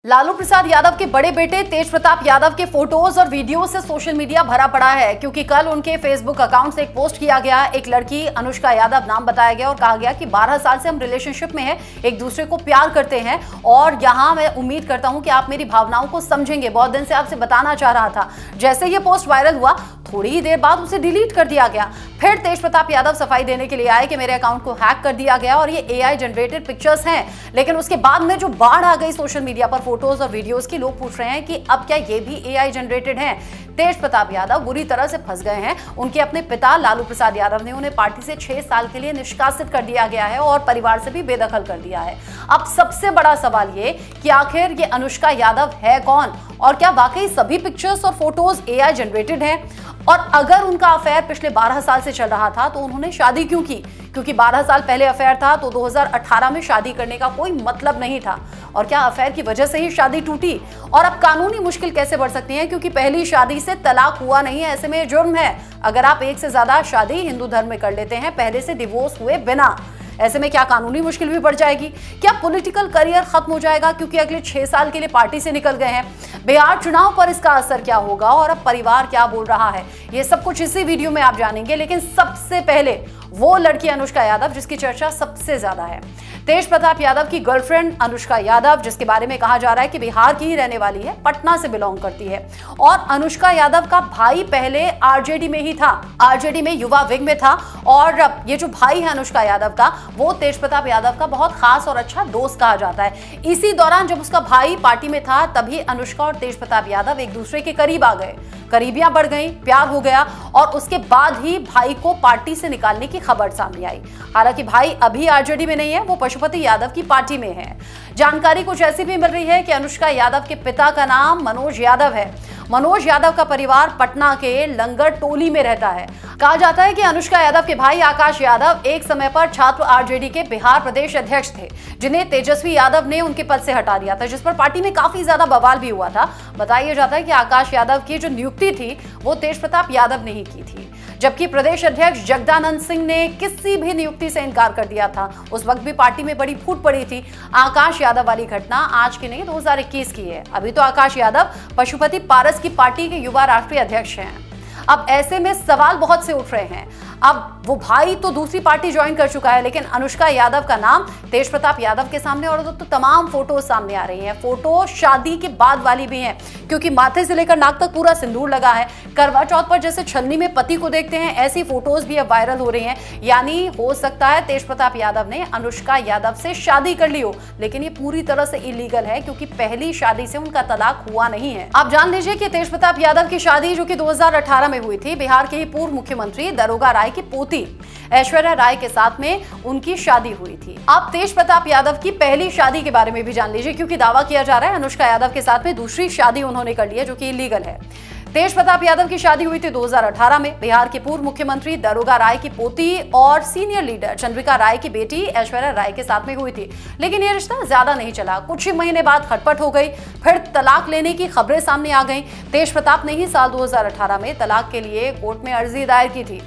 लालू प्रसाद यादव के बड़े बेटे तेज प्रताप यादव के फोटोज और वीडियो से सोशल मीडिया भरा पड़ा है, क्योंकि कल उनके फेसबुक अकाउंट से एक पोस्ट किया गया। एक लड़की अनुष्का यादव नाम बताया गया और कहा गया कि 12 साल से हम रिलेशनशिप में हैं, एक दूसरे को प्यार करते हैं और यहाँ मैं उम्मीद करता हूँ कि आप मेरी भावनाओं को समझेंगे। बहुत दिन से आपसे बताना चाह रहा था। जैसे ये पोस्ट वायरल हुआ, थोड़ी ही देर बाद उसे डिलीट कर दिया गया। फिर तेज प्रताप यादव सफाई देने के लिए आए कि मेरे अकाउंट को हैक कर दिया गया और ये एआई जनरेटेड पिक्चर्स हैं। लेकिन उसके बाद में जो बाढ़ आ गई सोशल मीडिया पर फोटोज और वीडियोस की, लोग पूछ रहे हैं कि अब क्या ये भी एआई जनरेटेड हैं। तेज प्रताप यादव बुरी तरह से फंस गए हैं। उनके अपने पिता लालू प्रसाद यादव ने उन्हें पार्टी से 6 साल के लिए निष्कासित कर दिया गया है और परिवार से भी बेदखल कर दिया है। अब सबसे बड़ा सवाल ये कि आखिर ये अनुष्का यादव है कौन और क्या वाकई सभी पिक्चर्स और फोटोज एआई जनरेटेड हैं? और अगर उनका अफेयर पिछले 12 साल से चल रहा था तो उन्होंने शादी क्यों की? क्योंकि 12 साल पहले अफेयर था तो 2018 में शादी करने का कोई मतलब नहीं था। और क्या अफेयर की वजह से ही शादी टूटी? और अब कानूनी मुश्किल कैसे बढ़ सकती है, क्योंकि पहली शादी से तलाक हुआ नहीं है, ऐसे में जुर्म है अगर आप एक से ज्यादा शादी हिंदू धर्म में कर लेते हैं पहले से डिवोर्स हुए बिना। ऐसे में क्या कानूनी मुश्किल भी बढ़ जाएगी? क्या पॉलिटिकल करियर खत्म हो जाएगा क्योंकि अगले 6 साल के लिए पार्टी से निकल गए हैं? बिहार चुनाव पर इसका असर क्या होगा और अब परिवार क्या बोल रहा है, ये सब कुछ इसी वीडियो में आप जानेंगे। लेकिन सबसे पहले वो लड़की अनुष्का यादव जिसकी चर्चा सबसे ज्यादा है, तेज प्रताप यादव की गर्लफ्रेंड अनुष्का यादव, जिसके बारे में कहा जा रहा है कि बिहार की ही रहने वाली है, पटना से बिलोंग करती है। और अनुष्का यादव का भाई पहले आरजेडी में ही था, आरजेडी में युवा विंग में था। और ये जो भाई है अनुष्का यादव का, वो तेज प्रताप यादव का बहुत खास और अच्छा दोस्त कहा जाता है। इसी दौरान जब उसका भाई पार्टी में था तभी अनुष्का और तेज प्रताप यादव एक दूसरे के करीब आ गए, करीबियां बढ़ गई, प्यार हो गया और उसके बाद ही भाई को पार्टी से निकालने की खबर सामने आई। हालांकि भाई अभी आरजेडी में नहीं है, वो पशुपति यादव की पार्टी में है। जानकारी कुछ ऐसी भी मिल रही है कि अनुष्का यादव के पिता का नाम मनोज यादव है। मनोज यादव का परिवार पटना के लंगर टोली में रहता है। कहा जाता है कि अनुष्का यादव के भाई आकाश यादव एक समय पर छात्र आरजेडी के बिहार प्रदेश अध्यक्ष थे, जिन्हें तेजस्वी यादव ने उनके पद से हटा दिया था, जिस पर पार्टी में काफी ज्यादा बवाल भी हुआ था। बताया जाता है कि आकाश यादव की जो नियुक्ति थी वो तेज प्रताप यादव ने ही की थी, जबकि प्रदेश अध्यक्ष जगदानंद सिंह ने किसी भी नियुक्ति से इनकार कर दिया था। उस वक्त भी पार्टी में बड़ी फूट पड़ी थी। आकाश यादव वाली घटना आज की नहीं, 2021 की है। अभी तो आकाश यादव पशुपति पारस की पार्टी के युवा राष्ट्रीय अध्यक्ष हैं। अब ऐसे में सवाल बहुत से उठ रहे हैं। अब वो भाई तो दूसरी पार्टी ज्वाइन कर चुका है, लेकिन अनुष्का यादव का नाम तेज प्रताप यादव के सामने और तो तमाम फोटो सामने आ रही हैं। फोटो शादी के बाद वाली भी हैं, क्योंकि माथे से लेकर नाक तक पूरा सिंदूर लगा है। करवा चौथ पर जैसे छलनी में पति को देखते हैं, ऐसी फोटोज भी अब वायरल हो रही हैं। यानी हो सकता है तेज प्रताप यादव ने अनुष्का यादव से शादी कर ली हो, लेकिन ये पूरी तरह से इलीगल है क्योंकि पहली शादी से उनका तलाक हुआ नहीं है। आप जान लीजिए कि तेज प्रताप यादव की शादी, जो कि 2018 में हुई थी, बिहार के ही पूर्व मुख्यमंत्री दारोगा राय की पोती ऐश्वर्या राय के साथ में उनकी शादी हुई थी। आप तेज प्रताप यादव की पहली शादी के बारे में भी जान लीजिए, क्योंकि दावा किया जा रहा है अनुष्का यादव के साथ में दूसरी शादी उन्होंने कर ली है, जो कि इलीगल है। तेज प्रताप यादव की शादी हुई थी 2018 में बिहार के पूर्व मुख्यमंत्री दारोगा राय की पोती और सीनियर लीडर चंद्रिका राय की बेटी ऐश्वर्या राय के साथ में हुई थी। लेकिन ये रिश्ता ज्यादा नहीं चला। कुछ ही महीने बाद खटपट हो गई, फिर तलाक लेने की खबरें सामने आ गई। तेज प्रताप ने ही साल 2018 में तलाक के लिए कोर्ट में अर्जी दायर की थी।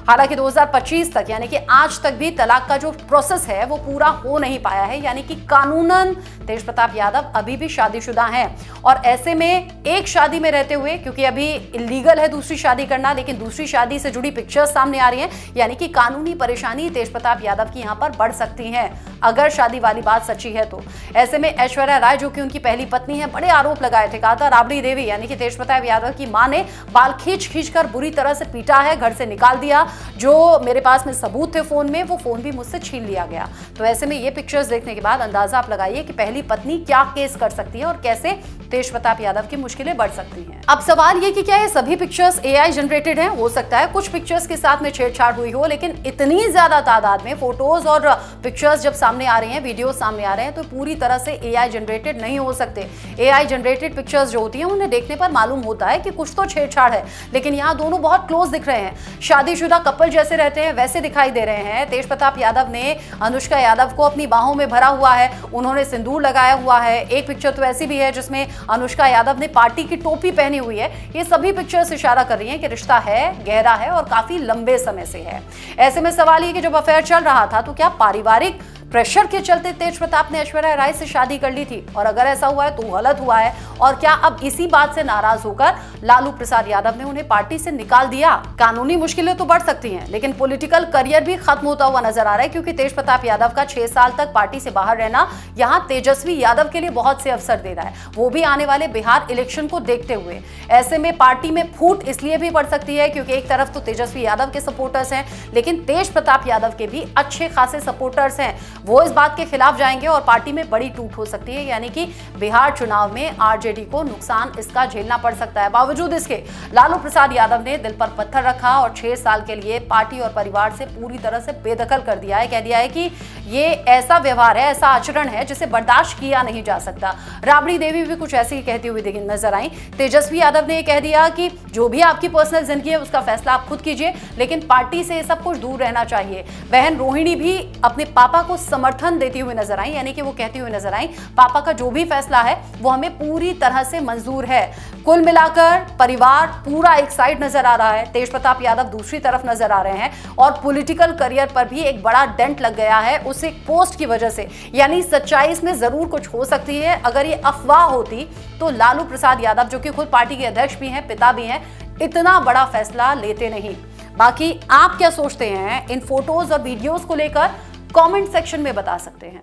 हालांकि 2025 तक, यानी कि आज तक भी तलाक का जो प्रोसेस है वो पूरा हो नहीं पाया है। यानी कि कानूनन तेज प्रताप यादव अभी भी शादीशुदा हैं और ऐसे में एक शादी में रहते हुए, क्योंकि अभी इलीगल है दूसरी शादी करना, लेकिन दूसरी शादी से जुड़ी पिक्चर्स सामने आ रही हैं, यानी कि कानूनी परेशानी तेज प्रताप यादव की यहां पर बढ़ सकती है अगर शादी वाली बात सच्ची है तो। ऐसे में ऐश्वर्या राय, जो कि उनकी पहली पत्नी है, बड़े आरोप लगाए थे। कहा था राबड़ी देवी यानी कि तेज प्रताप यादव की मां ने बाल खींच कर बुरी तरह से पीटा है, घर से निकाल दिया, जो मेरे पास में सबूत थे फोन में, वो फोन भी मुझसे छीन लिया गया। तो ऐसे में ये पिक्चर्स देखने के बाद अंदाजा आप लगाइए कि पहली पत्नी क्या केस कर सकती है और कैसे तेज प्रताप यादव की मुश्किलें बढ़ सकती हैं। अब सवाल ये कि क्या ये सभी पिक्चर्स एआई जनरेटेड हैं? हो सकता है कुछ पिक्चर्स के साथ में छेड़छाड़ हुई हो, लेकिन इतनी ज्यादा तादाद में फोटोज और पिक्चर्स जब सामने आ रही हैं, वीडियो सामने आ रहे हैं, तो पूरी तरह से एआई जनरेटेड नहीं हो सकते। एआई जनरेटेड पिक्चर्स जो होती हैं उन्हें देखने पर मालूम होता है कि कुछ तो छेड़छाड़ है, लेकिन यहाँ दोनों बहुत क्लोज दिख रहे हैं, शादीशुदा कपल जैसे रहते हैं वैसे दिखाई दे रहे हैं। तेज प्रताप यादव ने अनुष्का यादव को अपनी बाहों में भरा हुआ है, उन्होंने सिंदूर लगाया हुआ है। एक पिक्चर तो ऐसी भी है जिसमें अनुष्का यादव ने पार्टी की टोपी पहनी हुई है। ये सभी पिक्चर्स इशारा कर रही हैं कि रिश्ता है, गहरा है और काफी लंबे समय से है। ऐसे में सवाल ये कि जब अफेयर चल रहा था तो क्या पारिवारिक प्रेशर के चलते तेज प्रताप ने ऐश्वर्या राय से शादी कर ली थी, और अगर ऐसा हुआ है तो गलत हुआ है। और क्या अब इसी बात से नाराज होकर लालू प्रसाद यादव ने उन्हें पार्टी से निकाल दिया? कानूनी मुश्किलें तो बढ़ सकती हैं, लेकिन पॉलिटिकल करियर भी खत्म होता हुआ नजर आ रहा है, क्योंकि तेज प्रताप यादव का 6 साल तक पार्टी से बाहर रहना यहां तेजस्वी यादव के लिए बहुत से अवसर दे रहा है, वो भी आने वाले बिहार इलेक्शन को देखते हुए। ऐसे में पार्टी में फूट इसलिए भी पड़ सकती है क्योंकि एक तरफ तो तेजस्वी यादव के सपोर्टर्स हैं, लेकिन तेज प्रताप यादव के भी अच्छे खासे सपोर्टर्स हैं। वो इस बात के खिलाफ जाएंगे और पार्टी में बड़ी टूट हो सकती है, यानी कि बिहार चुनाव में आरजेडी को नुकसान इसका झेलना पड़ सकता है। बावजूद इसके लालू प्रसाद यादव ने दिल पर पत्थर रखा और 6 साल के लिए पार्टी और परिवार से पूरी तरह से बेदखल कर दिया है। कह दिया है कि ये ऐसा व्यवहार है, ऐसा आचरण है जिसे बर्दाश्त किया नहीं जा सकता। राबड़ी देवी भी कुछ ऐसे ही कहती हुई नजर आई। तेजस्वी यादव ने कह दिया कि जो भी आपकी पर्सनल जिंदगी है उसका फैसला आप खुद कीजिए, लेकिन पार्टी से सब कुछ दूर रहना चाहिए। बहन रोहिणी भी अपने पापा को समर्थन देती हुई नजर आई, यानी कि वो कहती हुई नजर आई पापा का जो भी फैसला है वो हमें पूरी तरह से मंजूर है। कुल मिलाकर परिवार पूरा एक साइड नजर आ रहा है, तेज प्रताप यादव दूसरी तरफ नजर आ रहे हैं, और पॉलिटिकल करियर पर भी एक बड़ा डेंट लग गया है उस एक पोस्ट की वजह से। यानी सच्चाई इसमें जरूर कुछ हो सकती है। अगर ये अफवाह होती तो लालू प्रसाद यादव, जो कि खुद पार्टी के अध्यक्ष भी हैं, पिता भी हैं, इतना बड़ा फैसला लेते नहीं। बाकी आप क्या सोचते हैं इन फोटोज और वीडियोस को लेकर? कमेंट सेक्शन में बता सकते हैं।